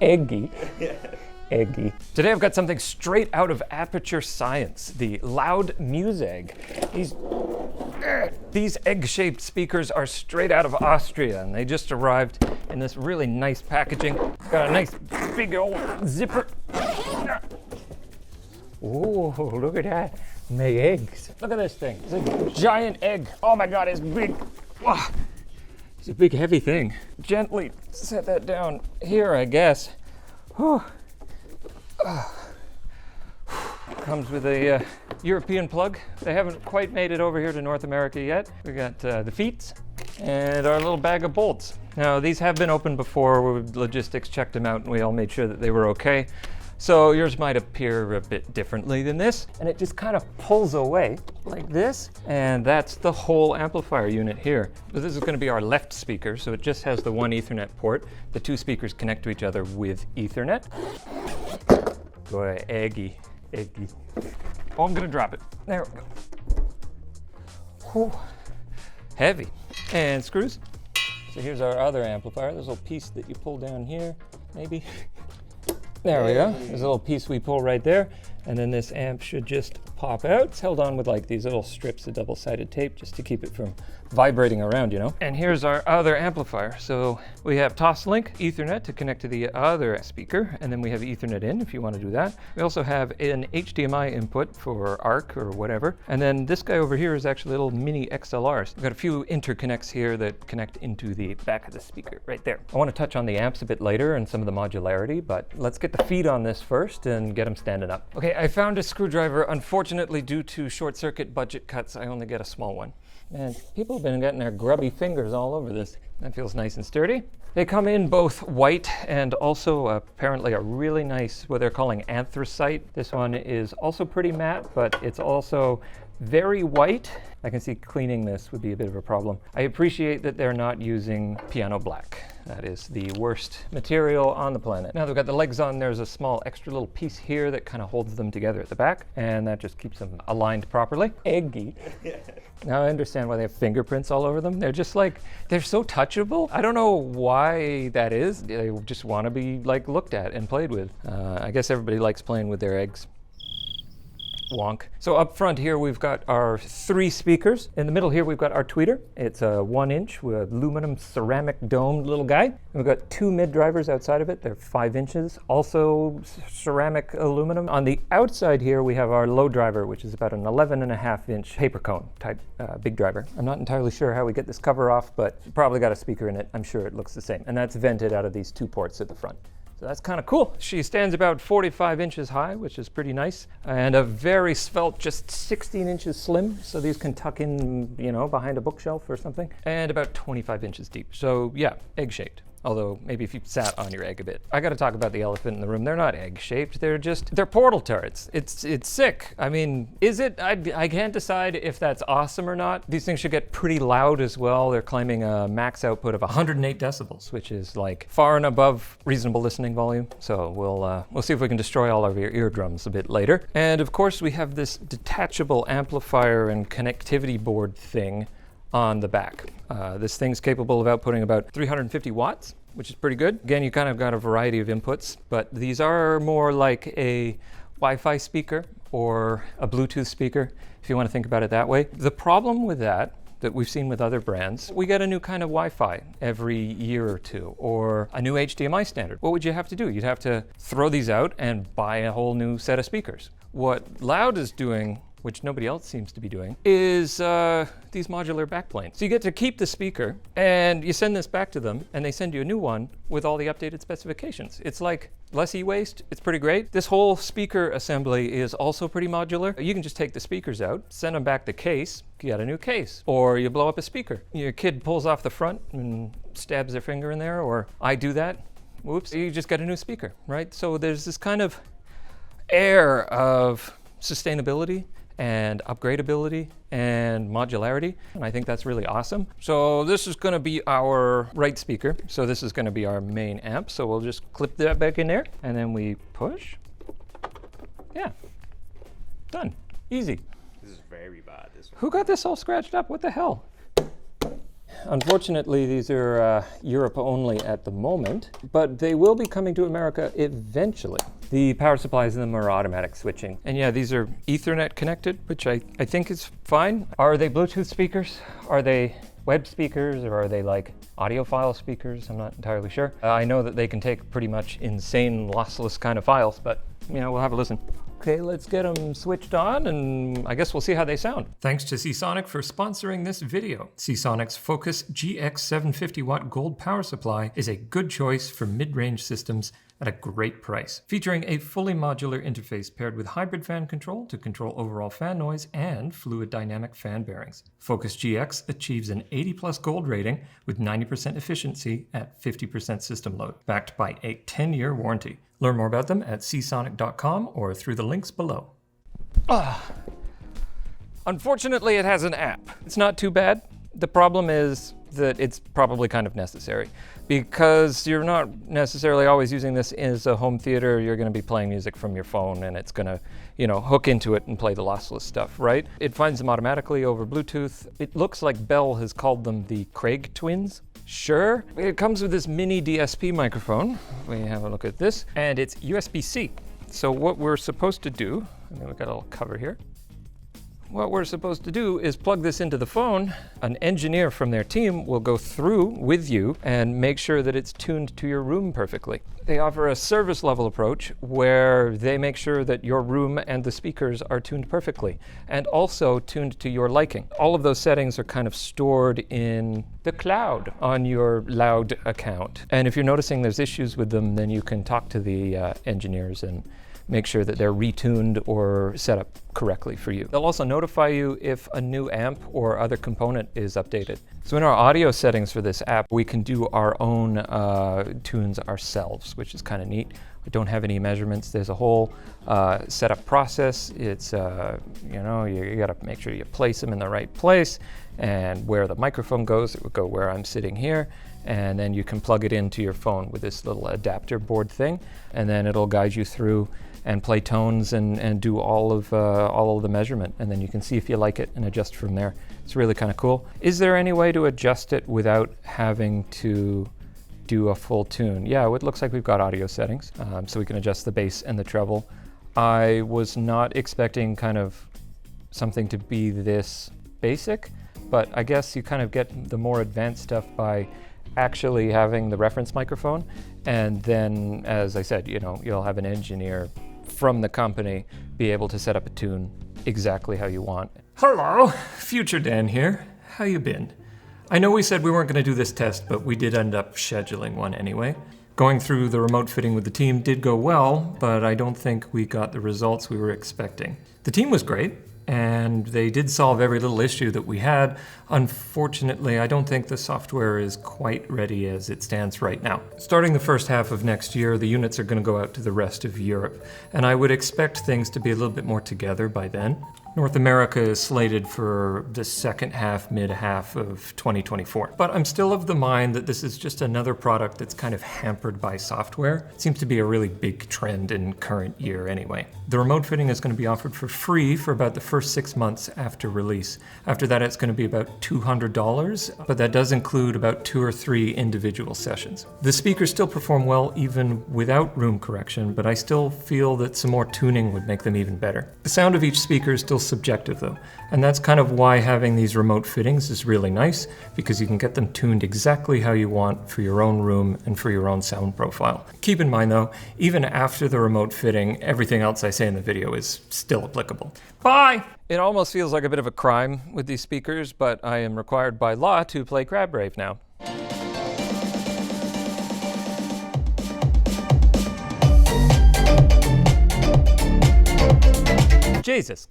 Eggy. Eggy. Today I've got something straight out of Aperture Science, the Loutd Musegg. These egg-shaped speakers are straight out of Austria, and they just arrived in this really nice packaging. Got a nice big old zipper. Oh, look at that. My eggs. Look at this thing. It's a giant egg. Oh my God, it's big. Wow. It's a big heavy thing. Gently set that down here, I guess. Comes with a European plug. They haven't quite made it over here to North America yet. We got the feet and our little bag of bolts. Now these have been opened before. Logistics checked them out and we all made sure that they were okay. So yours might appear a bit differently than this, and it just kind of pulls away like this, and that's the whole amplifier unit here. So this is going to be our left speaker, so it just has the one Ethernet port. The two speakers connect to each other with Ethernet. Boy, eggy. Oh, I'm going to drop it. There we go. Whew. Heavy. And screws. So here's our other amplifier. There's a little piece that you pull down here, maybe. There we go. There's a little piece we pull right there, and then this amp should just pop out. It's held on with like these little strips of double-sided tape just to keep it from vibrating around, you know. And here's our other amplifier. So we have Toslink Ethernet to connect to the other speaker, and then we have Ethernet in if you want to do that. We also have an HDMI input for ARC or whatever, and then this guy over here is actually little mini XLRs. We've got a few interconnects here that connect into the back of the speaker right there. I want to touch on the amps a bit later and some of the modularity, but let's get the feet on this first and get them standing up. Okay, I found a screwdriver. Unfortunately, due to short-circuit budget cuts, I only get a small one. Man, people have been getting their grubby fingers all over this. That feels nice and sturdy. They come in both white and also apparently a really nice, what they're calling anthracite. This one is also pretty matte, but it's also very white. I can see cleaning this would be a bit of a problem. I appreciate that they're not using piano black. That is the worst material on the planet. Now they've got the legs on, there's a small extra little piece here that kind of holds them together at the back, and that just keeps them aligned properly. Eggy. Now I understand why they have fingerprints all over them. They're just like, they're so touchable. I don't know why that is. They just want to be like looked at and played with. I guess everybody likes playing with their eggs. Wonk. So up front here we've got our 3 speakers. In the middle here we've got our tweeter. It's a 1-inch with aluminum ceramic domed little guy. And we've got 2 mid drivers outside of it. They're 5 inches, also ceramic aluminum. On the outside here we have our low driver, which is about an 11.5-inch paper cone type big driver. I'm not entirely sure how we get this cover off, but it's probably got a speaker in it. I'm sure it looks the same. And that's vented out of these 2 ports at the front. So that's kind of cool. She stands about 45 inches high, which is pretty nice, and a very svelte, just 16 inches slim. So these can tuck in, you know, behind a bookshelf or something, and about 25 inches deep. So yeah, egg-shaped. Although maybe if you sat on your egg a bit. I got to talk about the elephant in the room. They're not egg-shaped. They're portal turrets. It's sick. I mean, is it? I can't decide if that's awesome or not. These things should get pretty loud as well. They're claiming a max output of 108 decibels, which is like far and above reasonable listening volume. So we'll see if we can destroy all of your eardrums a bit later. And of course, we have this detachable amplifier and connectivity board thing on the back. This thing's capable of outputting about 350 watts, which is pretty good. Again, you kind of got a variety of inputs, but these are more like a Wi-Fi speaker or a Bluetooth speaker, if you want to think about it that way. The problem with that we've seen with other brands, we get a new kind of Wi-Fi every year or two, or a new HDMI standard. What would you have to do? You'd have to throw these out and buy a whole new set of speakers. What Loutd is doing, which nobody else seems to be doing, is these modular backplanes. So you get to keep the speaker, and you send this back to them, and they send you a new one with all the updated specifications. It's like less e-waste. It's pretty great. This whole speaker assembly is also pretty modular. You can just take the speakers out, send them back the case, you got a new case, or you blow up a speaker. Your kid pulls off the front and stabs their finger in there, or I do that. Whoops, you just got a new speaker, right? So there's this kind of air of sustainability and upgradability and modularity, and I think that's really awesome. So this is going to be our right speaker, so this is going to be our main amp, so we'll just clip that back in there, and then we push. Yeah, done. Easy. This is very bad. This one. Who got this all scratched up? What the hell? Unfortunately, these are Europe only at the moment, but they will be coming to America eventually. The power supplies in them are automatic switching. And yeah, these are Ethernet connected, which I think is fine. Are they Bluetooth speakers? Are they web speakers, or are they like audiophile speakers? I'm not entirely sure. I know that they can take pretty much insane lossless kind of files, but you know, we'll have a listen. Okay, let's get them switched on, and I guess we'll see how they sound. Thanks to Seasonic for sponsoring this video. Seasonic's Focus GX 750 watt gold power supply is a good choice for mid-range systems at a great price. Featuring a fully modular interface paired with hybrid fan control to control overall fan noise and fluid dynamic fan bearings. Focus GX achieves an 80+ gold rating with 90% efficiency at 50% system load, backed by a 10-year warranty. Learn more about them at seasonic.com or through the links below. Unfortunately, it has an app. It's not too bad. The problem is that it's probably kind of necessary because you're not necessarily always using this as a home theater. You're going to be playing music from your phone and it's going to, you know, hook into it and play the lossless stuff, right? It finds them automatically over Bluetooth. It looks like Bell has called them the Craig twins. Sure. It comes with this mini DSP microphone. We have a look at this, and it's USB-C. So what we're supposed to do, and then we've got a little cover here. What we're supposed to do is plug this into the phone. An engineer from their team will go through with you and make sure that it's tuned to your room perfectly. They offer a service level approach where they make sure that your room and the speakers are tuned perfectly and also tuned to your liking. All of those settings are kind of stored in the cloud on your Loutd account. And if you're noticing there's issues with them, then you can talk to the engineers and make sure that they're retuned or set up correctly for you. They'll also notify you if a new amp or other component is updated. So in our audio settings for this app, we can do our own tunes ourselves, which is kind of neat. We don't have any measurements. There's a whole setup process. It's, you know, you gotta make sure you place them in the right place, and where the microphone goes, it would go where I'm sitting here. And then you can plug it into your phone with this little adapter board thing, and then it'll guide you through and play tones and do all of the measurement, and then you can see if you like it and adjust from there. It's really kind of cool. Is there any way to adjust it without having to do a full tune? Yeah, it looks like we've got audio settings, so we can adjust the bass and the treble. I was not expecting kind of something to be this basic, but I guess you kind of get the more advanced stuff by actually having the reference microphone, and then, as I said, you know, you'll have an engineer from the company be able to set up a tune exactly how you want. Hello, Future Dan here. How you been? I know we said we weren't going to do this test, but we did end up scheduling one anyway. Going through the remote fitting with the team did go well, but I don't think we got the results we were expecting. The team was great, and they did solve every little issue that we had. Unfortunately, I don't think the software is quite ready as it stands right now. Starting the first half of next year, the units are going to go out to the rest of Europe, and I would expect things to be a little bit more together by then. North America is slated for the second half, mid-half of 2024. But I'm still of the mind that this is just another product that's kind of hampered by software. It seems to be a really big trend in current year anyway. The remote fitting is going to be offered for free for about the first 6 months after release. After that, it's going to be about $200, but that does include about 2 or 3 individual sessions. The speakers still perform well even without room correction, but I still feel that some more tuning would make them even better. The sound of each speaker is still subjective though, and that's kind of why having these remote fittings is really nice, because you can get them tuned exactly how you want for your own room and for your own sound profile. Keep in mind though, even after the remote fitting, everything else I say in the video is still applicable. Bye! It almost feels like a bit of a crime with these speakers, but I am required by law to play Rave now. Jesus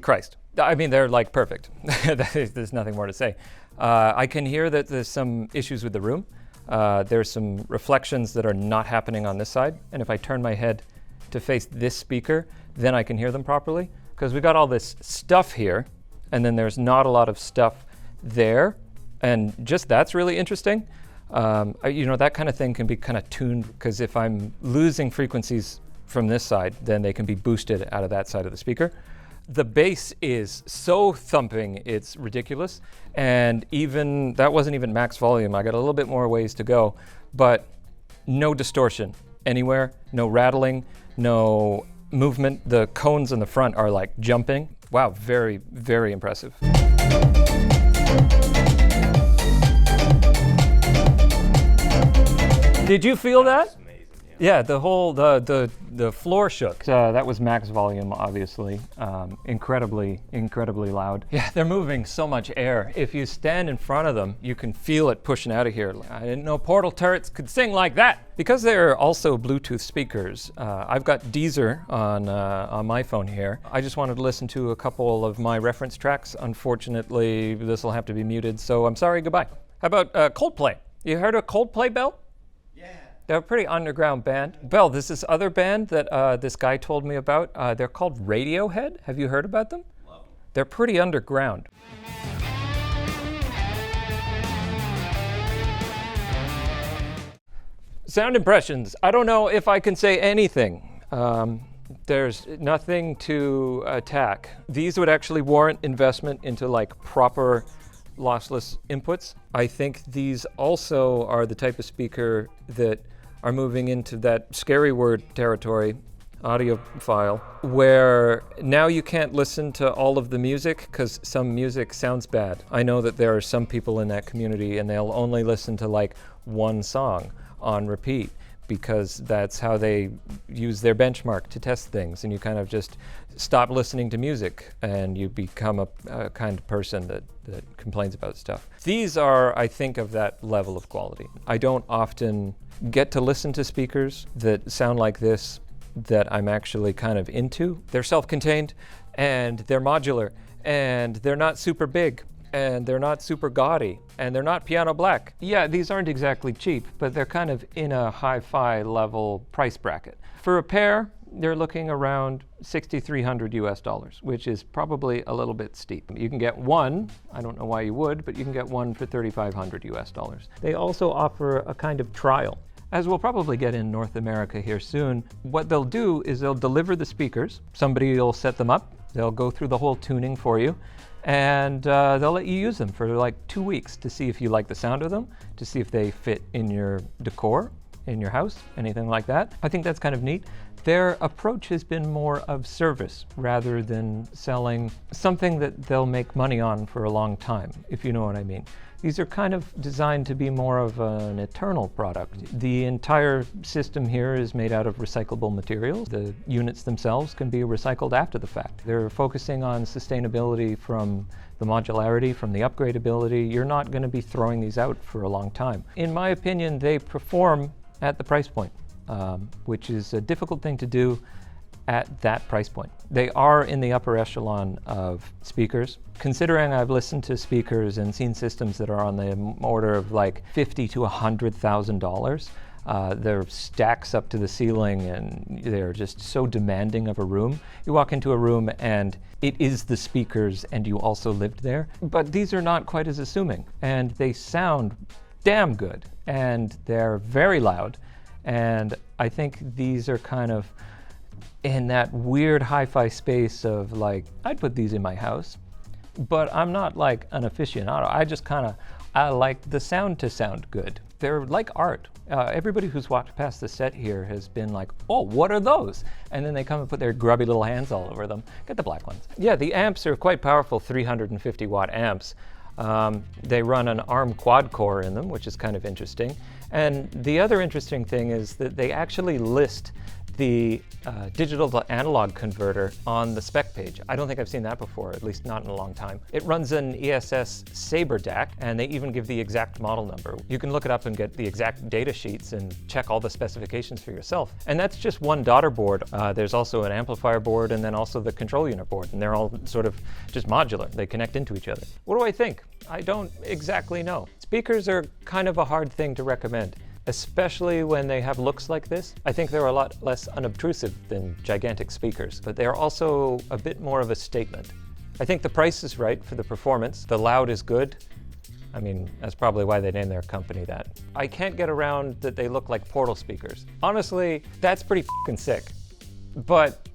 Christ. I mean, they're like perfect. There's nothing more to say. I can hear that there's some issues with the room. There's some reflections that are not happening on this side. And if I turn my head to face this speaker, then I can hear them properly. Because we got all this stuff here, and then there's not a lot of stuff there. And just that's really interesting. You know, that kind of thing can be kind of tuned, because if I'm losing frequencies from this side, then they can be boosted out of that side of the speaker. The bass is so thumping, it's ridiculous. And even, that wasn't even max volume. I got a little bit more ways to go, but no distortion anywhere, no rattling, no movement. The cones in the front are like jumping. Wow, very, very impressive. Did you feel that? Amazing, Yeah, the whole, the floor shook. That was max volume, obviously. Incredibly loud. Yeah, they're moving so much air. If you stand in front of them, you can feel it pushing out of here. I didn't know portal turrets could sing like that. Because they're also Bluetooth speakers, I've got Deezer on my phone here. I just wanted to listen to a couple of my reference tracks. Unfortunately, this will have to be muted, so I'm sorry, goodbye. How about Coldplay? You heard of Coldplay, Bell? They're a pretty underground band. Bell, there's this other band that this guy told me about. They're called Radiohead. Have you heard about them? Love them. They're pretty underground. Sound impressions. I don't know if I can say anything. There's nothing to attack. These would actually warrant investment into like proper lossless inputs. I think these also are the type of speaker that are moving into that scary word territory, audiophile, where now you can't listen to all of the music because some music sounds bad. I know that there are some people in that community and they'll only listen to like one song on repeat because that's how they use their benchmark to test things, and you kind of just stop listening to music and you become a kind of person that complains about stuff. These are, I think, of that level of quality. I don't often get to listen to speakers that sound like this that I'm actually kind of into. They're self-contained and they're modular and they're not super big and they're not super gaudy and they're not piano black. Yeah, these aren't exactly cheap, but they're kind of in a hi-fi level price bracket. For a pair, they're looking around $6,300 US, which is probably a little bit steep. You can get one, I don't know why you would, but you can get one for $3,500 US. They also offer a kind of trial. As we'll probably get in North America here soon, what they'll do is they'll deliver the speakers. Somebody will set them up. They'll go through the whole tuning for you. And they'll let you use them for like 2 weeks to see if you like the sound of them, to see if they fit in your decor, in your house, anything like that. I think that's kind of neat. Their approach has been more of service rather than selling something that they'll make money on for a long time, if you know what I mean. These are kind of designed to be more of an eternal product. The entire system here is made out of recyclable materials. The units themselves can be recycled after the fact. They're focusing on sustainability from the modularity, from the upgradability. You're not going to be throwing these out for a long time. In my opinion, they perform at the price point, which is a difficult thing to do at that price point. They are in the upper echelon of speakers. Considering I've listened to speakers and seen systems that are on the order of like $50,000 to $100,000, they're stacks up to the ceiling and they're just so demanding of a room. You walk into a room and it is the speakers and you also lived there. But these are not quite as assuming, and they sound damn good and they're very loud. And I think these are kind of in that weird hi-fi space of like, I'd put these in my house, but I'm not like an aficionado. I like the sound to sound good. They're like art. Everybody who's walked past the set here has been like, oh, what are those? And then they come and put their grubby little hands all over them. Get the black ones. Yeah, the amps are quite powerful, 350 watt amps. They run an ARM quad core in them, which is kind of interesting. And the other interesting thing is that they actually list the digital to analog converter on the spec page. I don't think I've seen that before, at least not in a long time. It runs an ESS Sabre DAC, and they even give the exact model number. You can look it up and get the exact data sheets and check all the specifications for yourself. And that's just one daughter board. There's also an amplifier board and then also the control unit board, and they're all sort of just modular. They connect into each other. What do I think? I don't exactly know. Speakers are kind of a hard thing to recommend, especially when they have looks like this. I think they're a lot less unobtrusive than gigantic speakers, but they're also a bit more of a statement. I think the price is right for the performance. The Loutd is good. I mean, that's probably why they named their company that. I can't get around that they look like Portal speakers. Honestly, that's pretty fucking sick. But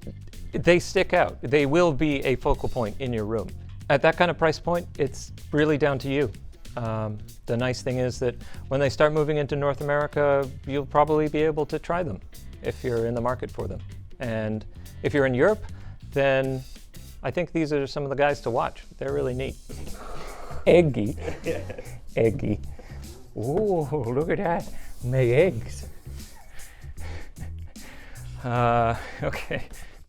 they stick out. They will be a focal point in your room. At that kind of price point, it's really down to you. The nice thing is that when they start moving into North America, you'll probably be able to try them if you're in the market for them. And if you're in Europe, then I think these are some of the guys to watch. They're really neat. Eggy. Eggy. Ooh, look at that. My eggs. Okay.